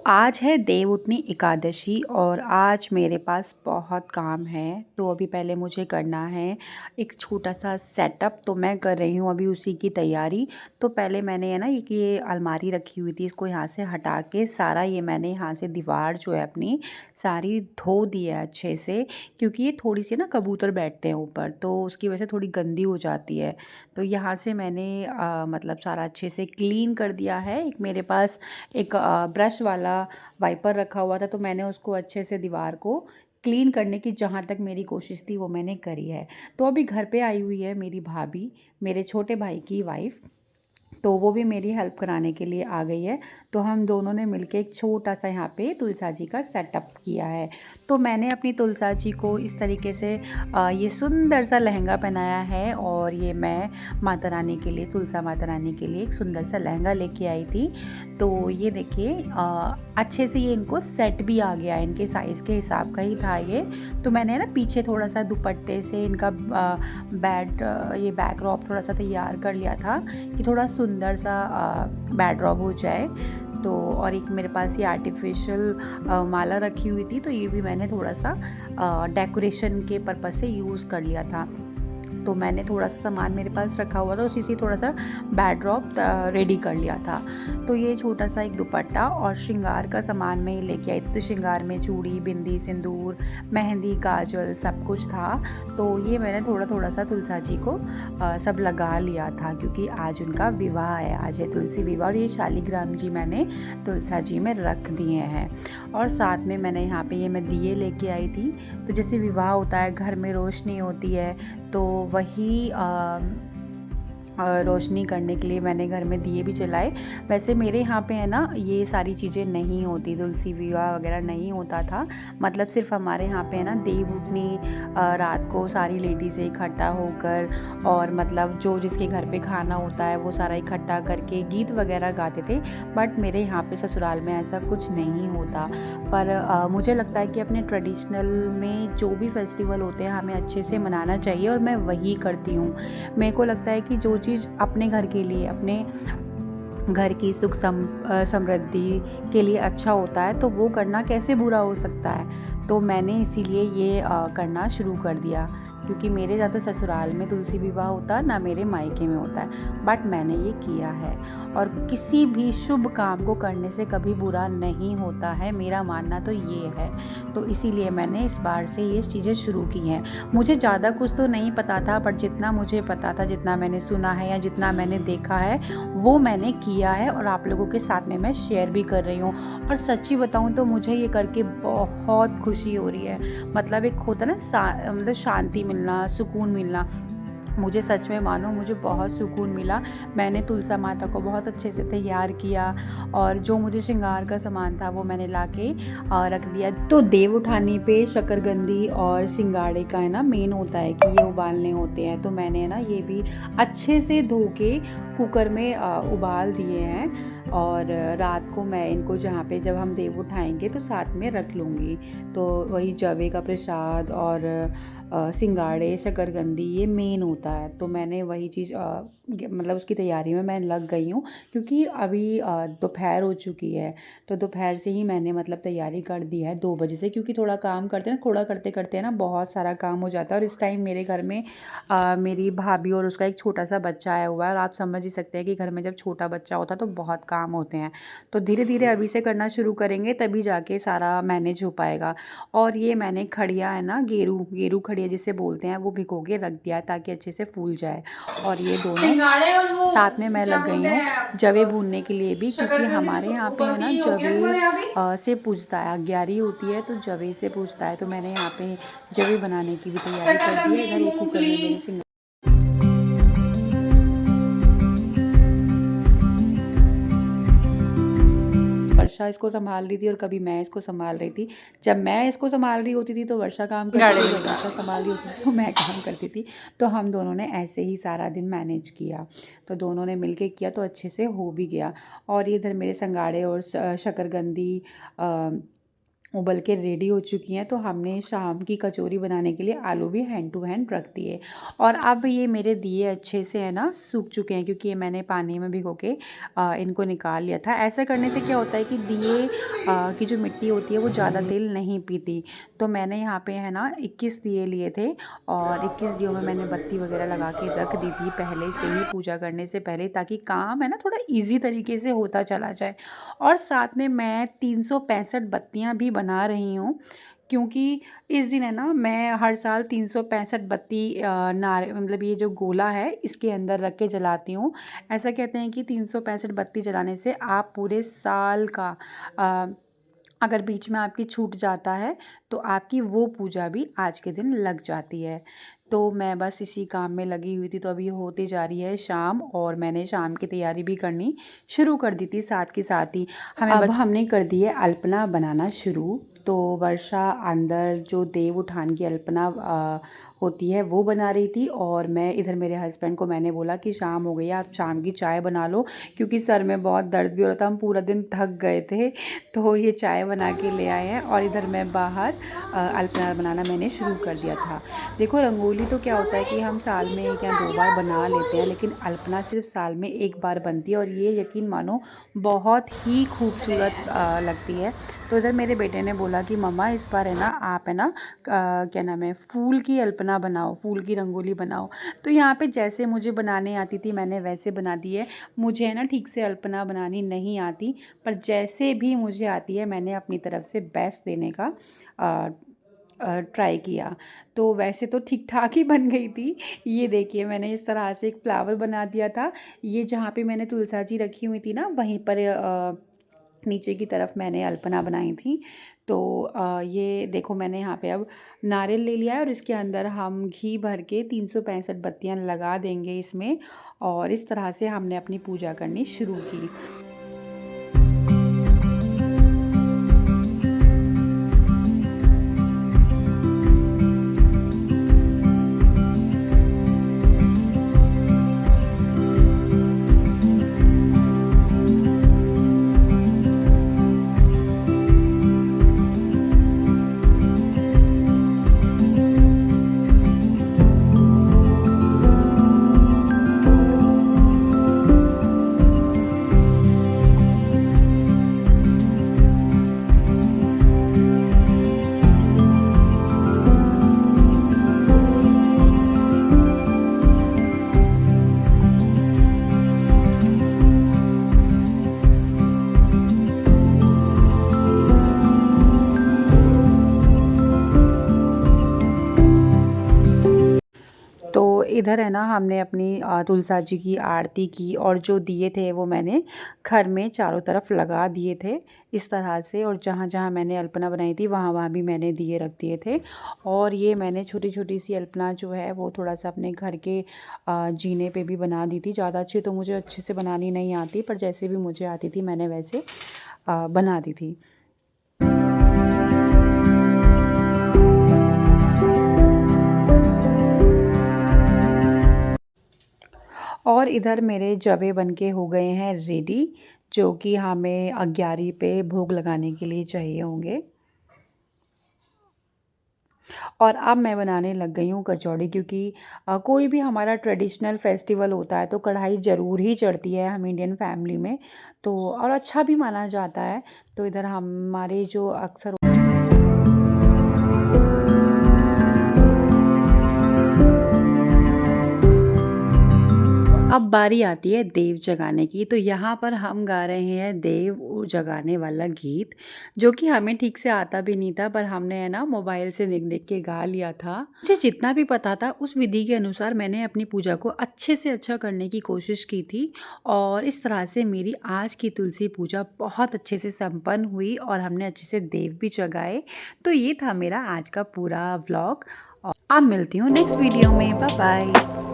आज है देवउठनी एकादशी और आज मेरे पास बहुत काम है। तो अभी पहले मुझे करना है एक छोटा-सा सेटअप, तो मैं कर रही हूँ अभी उसी की तैयारी। तो पहले मैंने है ना ये अलमारी रखी हुई थी, इसको यहाँ से हटा के सारा ये मैंने यहाँ से दीवार जो है अपनी सारी धो दी है अच्छे से, क्योंकि ये थोड़ी-सी ना कबूतर बैठते हैं ऊपर, तो उसकी वजह से थोड़ी गंदी हो जाती है। तो यहाँ से मैंने मतलब सारा अच्छे से क्लीन कर दिया है। एक मेरे पास एक ब्रश वाला वाइपर रखा हुआ था, तो मैंने उसको अच्छे से दीवार को क्लीन करने की जहाँ तक मेरी कोशिश थी वो मैंने करी है। तो अभी घर पे आई हुई है मेरी भाभी, मेरे छोटे भाई की वाइफ़, तो वो भी मेरी हेल्प कराने के लिए आ गई है। तो हम दोनों ने मिलके एक छोटा-सा यहाँ पे तुलसा जी का सेटअप किया है। तो मैंने अपनी तुलसा जी को इस तरीके से ये सुंदर सा लहंगा पहनाया है, और ये मैं माता रानी के लिए, तुलसा माता रानी के लिए एक सुंदर सा लहंगा लेके आई थी। तो ये देखिए अच्छे से ये इनको सेट भी आ गया है, इनके साइज़ के हिसाब का ही था ये। तो मैंने ना पीछे थोड़ा-सा दुपट्टे से इनका ये बैकड्रॉप थोड़ा-सा तैयार कर लिया था कि थोड़ा सुंदर सा बैकड्रॉप हो जाए। तो और एक मेरे पास ये आर्टिफिशियल माला रखी हुई थी, तो ये भी मैंने थोड़ा-सा डेकोरेशन के पर्पज़ से यूज़ कर लिया था। तो मैंने थोड़ा-सा सामान मेरे पास रखा हुआ था, उसी से थोड़ा-सा बैकड्रॉप रेडी कर लिया था। तो ये छोटा-सा एक दुपट्टा और श्रृंगार का सामान मैं लेके आई थी। तो श्रृंगार में चूड़ी, बिंदी, सिंदूर, मेहंदी, काजल सब कुछ था। तो ये मैंने थोड़ा-थोड़ा सा तुलसा जी को सब लगा लिया था, क्योंकि आज उनका विवाह है, आज है तुलसी विवाह, और ये शालिग्राम जी मैंने तुलसा जी में रख दिए हैं। और साथ में मैंने यहाँ पे ये मैं दिए लेके आई थी। तो जैसे विवाह होता है, घर में रोशनी होती है, तो वही रोशनी करने के लिए मैंने घर में दिए भी जलाए। वैसे मेरे यहाँ पे है ना ये सारी चीज़ें नहीं होती, तुलसी विवाह वगैरह नहीं होता था। मतलब सिर्फ हमारे यहाँ पे है ना देवउठनी रात को सारी लेडीज़ें इकट्ठा होकर, और मतलब जो जिसके घर पे खाना होता है वो सारा इकट्ठा करके गीत वगैरह गाते थे। बट मेरे यहाँ पे ससुराल में ऐसा कुछ नहीं होता। पर मुझे लगता है कि अपने ट्रेडिशनल में जो भी फेस्टिवल होते हैं हमें अच्छे से मनाना चाहिए, और मैं वही करती हूँ। मेरे को लगता है कि जो चीज़ अपने घर के लिए, अपने घर की सुख समृद्धि के लिए अच्छा होता है, तो वो करना कैसे बुरा हो सकता है। तो मैंने इसीलिए ये करना शुरू कर दिया, क्योंकि मेरे या तो ससुराल में तुलसी विवाह होता ना मेरे मायके में होता है, बट मैंने ये किया है। और किसी भी शुभ काम को करने से कभी बुरा नहीं होता है, मेरा मानना तो ये है। तो इसीलिए मैंने इस बार से ये चीज़ें शुरू की हैं। मुझे ज़्यादा कुछ तो नहीं पता था, बट जितना मुझे पता था, जितना मैंने सुना है या जितना मैंने देखा है, वो मैंने किया है, और आप लोगों के साथ में मैं शेयर भी कर रही हूँ। और सच्ची बताऊँ तो मुझे ये करके बहुत खुशी हो रही है। मतलब एक होता है ना मतलब शांति मिलना, सुकून मिलना। मुझे सच में मानो मुझे बहुत सुकून मिला। मैंने तुलसा माता को बहुत अच्छे से तैयार किया, और जो मुझे श्रृंगार का सामान था वो मैंने लाके रख दिया। तो देव उठाने पे शकरकंदी और सिंगाड़े का है ना मेन होता है कि ये उबालने होते हैं। तो मैंने ना ये भी अच्छे से धो के कुकर में उबाल दिए हैं, और रात को मैं इनको जहाँ पे जब हम देव उठाएंगे तो साथ में रख लूँगी। तो वही जवे का प्रसाद और सिंगाड़े, शकरकंदी ये मेन होता है। तो मैंने वही चीज़ मतलब उसकी तैयारी में मैं लग गई हूँ, क्योंकि अभी दोपहर हो चुकी है। तो दोपहर से ही मैंने मतलब तैयारी कर दी है 2 बजे से, क्योंकि थोड़ा काम करते हैं ना, थोड़ा करते-करते ना बहुत सारा काम हो जाता है। और इस टाइम मेरे घर में मेरी भाभी और उसका एक छोटा-सा बच्चा आया हुआ है, और आप समझ ही सकते हैं कि घर में जब छोटा बच्चा होता है तो बहुत काम होते हैं। तो धीरे-धीरे अभी से करना शुरू करेंगे, तभी जाके सारा मैनेज हो पाएगा। और ये मैंने खड़िया है ना, गेरू खड़िया जिसे बोलते हैं, वो भिगो के रख दिया ताकि अच्छे से फूल जाए। और ये दोनों साथ में मैं लग गई हूँ जवे भूनने के लिए भी, क्योंकि हमारे यहाँ पे है ना जवे से पूजता है, अग्यारी होती है तो जवे से पूजता है। तो मैंने यहाँ पे जवे बनाने की भी तैयारी कर दी है। इधर एक कुकर में मेरी वर्षा इसको संभाल रही थी, और कभी मैं इसको संभाल रही थी। जब मैं इसको संभाल रही होती थी तो वर्षा काम करती थी, जब वर्षा संभाल रही होती थी तो मैं काम करती थी। तो हम दोनों ने ऐसे ही सारा दिन मैनेज किया। तो दोनों ने मिलके किया तो अच्छे से हो भी गया। और इधर मेरे संगाड़े और शकरकंदी उबल के रेडी हो चुकी हैं। तो हमने शाम की कचौरी बनाने के लिए आलू भी हैंड टू हैंड रख दिए। और अब ये मेरे दिए अच्छे से है ना सूख चुके हैं, क्योंकि ये मैंने पानी में भिगो के इनको निकाल लिया था। ऐसा करने से क्या होता है कि दिए की जो मिट्टी होती है वो ज़्यादा तेल नहीं पीती। तो मैंने यहाँ पे है ना 21 दिए लिए थे, और 21 दियों में मैंने बत्ती वगैरह लगा के रख दी थी पहले से ही, पूजा करने से पहले, ताकि काम है ना थोड़ा ईजी तरीके से होता चला जाए। और साथ में मैं 365 बत्तियां भी बना रही हूँ, क्योंकि इस दिन है ना मैं हर साल 365 बत्ती नार मतलब ये जो गोला है इसके अंदर रख के जलाती हूँ। ऐसा कहते हैं कि 365 बत्ती जलाने से आप पूरे साल का अ, अगर बीच में आपकी छूट जाता है तो आपकी वो पूजा भी आज के दिन लग जाती है। तो मैं बस इसी काम में लगी हुई थी। तो अभी होती जा रही है शाम, और मैंने शाम की तैयारी भी करनी शुरू कर दी थी साथ के साथ ही। अब हमने कर दी है अल्पना बनाना शुरू। तो वर्षा अंदर जो देव उठान की अल्पना होती है वो बना रही थी, और मैं इधर मेरे हस्बैंड को मैंने बोला कि शाम हो गई है, आप शाम की चाय बना लो, क्योंकि सर में बहुत दर्द भी हो रहा था, हम पूरा दिन थक गए थे। तो ये चाय बना के ले आए हैं, और इधर मैं बाहर अल्पना बनाना मैंने शुरू कर दिया था। देखो रंगोली तो क्या होता है कि हम साल में 1 या 2 बार बना लेते हैं, लेकिन अल्पना सिर्फ साल में 1 बार बनती है, और ये यकीन मानो बहुत ही खूबसूरत लगती है। तो इधर मेरे बेटे ने बोला कि मम्मा इस बार है ना आप है ना क्या नाम है, फूल की अल्पना बनाओ, फूल की रंगोली बनाओ। तो यहाँ पे जैसे मुझे बनाने आती थी मैंने वैसे बना दी है। मुझे है ना ठीक से अल्पना बनानी नहीं आती, पर जैसे भी मुझे आती है मैंने अपनी तरफ से बेस्ट देने का ट्राई किया। तो वैसे तो ठीक ठाक ही बन गई थी। ये देखिए मैंने इस तरह से एक फ्लावर बना दिया था। ये जहाँ पे मैंने तुलसा जी रखी हुई थी ना, वहीं पर नीचे की तरफ मैंने अल्पना बनाई थी। तो ये देखो मैंने यहाँ पे अब नारियल ले लिया है, और इसके अंदर हम घी भर के 365 बत्तियाँ लगा देंगे इसमें, और इस तरह से हमने अपनी पूजा करनी शुरू की। तो इधर है ना हमने अपनी तुलसा जी की आरती की, और जो दिए थे वो मैंने घर में चारों तरफ लगा दिए थे इस तरह से। और जहाँ जहाँ मैंने अल्पना बनाई थी वहाँ वहाँ भी मैंने दिए रख दिए थे। और ये मैंने छोटी छोटी सी अल्पना जो है वो थोड़ा सा अपने घर के जीने पे भी बना दी थी। ज़्यादा अच्छी तो मुझे अच्छे से बनानी नहीं आती, पर जैसे भी मुझे आती थी मैंने वैसे बना दी थी। और इधर मेरे जवे बन के हो गए हैं रेडी, जो कि हमें 11 पे भोग लगाने के लिए चाहिए होंगे। और अब मैं बनाने लग गई हूँ कचौड़ी, क्योंकि कोई भी हमारा ट्रेडिशनल फेस्टिवल होता है तो कढ़ाई ज़रूर ही चढ़ती है हम इंडियन फैमिली में, तो और अच्छा भी माना जाता है। तो इधर हमारे जो अक्सर अब बारी आती है देव जगाने की। तो यहाँ पर हम गा रहे हैं देव जगाने वाला गीत, जो कि हमें ठीक से आता भी नहीं था, पर हमने है ना मोबाइल से देख देख के गा लिया था। मुझे जितना भी पता था उस विधि के अनुसार मैंने अपनी पूजा को अच्छे से अच्छा करने की कोशिश की थी, और इस तरह से मेरी आज की तुलसी पूजा बहुत अच्छे से संपन्न हुई, और हमने अच्छे से देव भी जगाए। तो ये था मेरा आज का पूरा व्लॉग, और अब मिलती हूँ नेक्स्ट वीडियो में। Bye bye.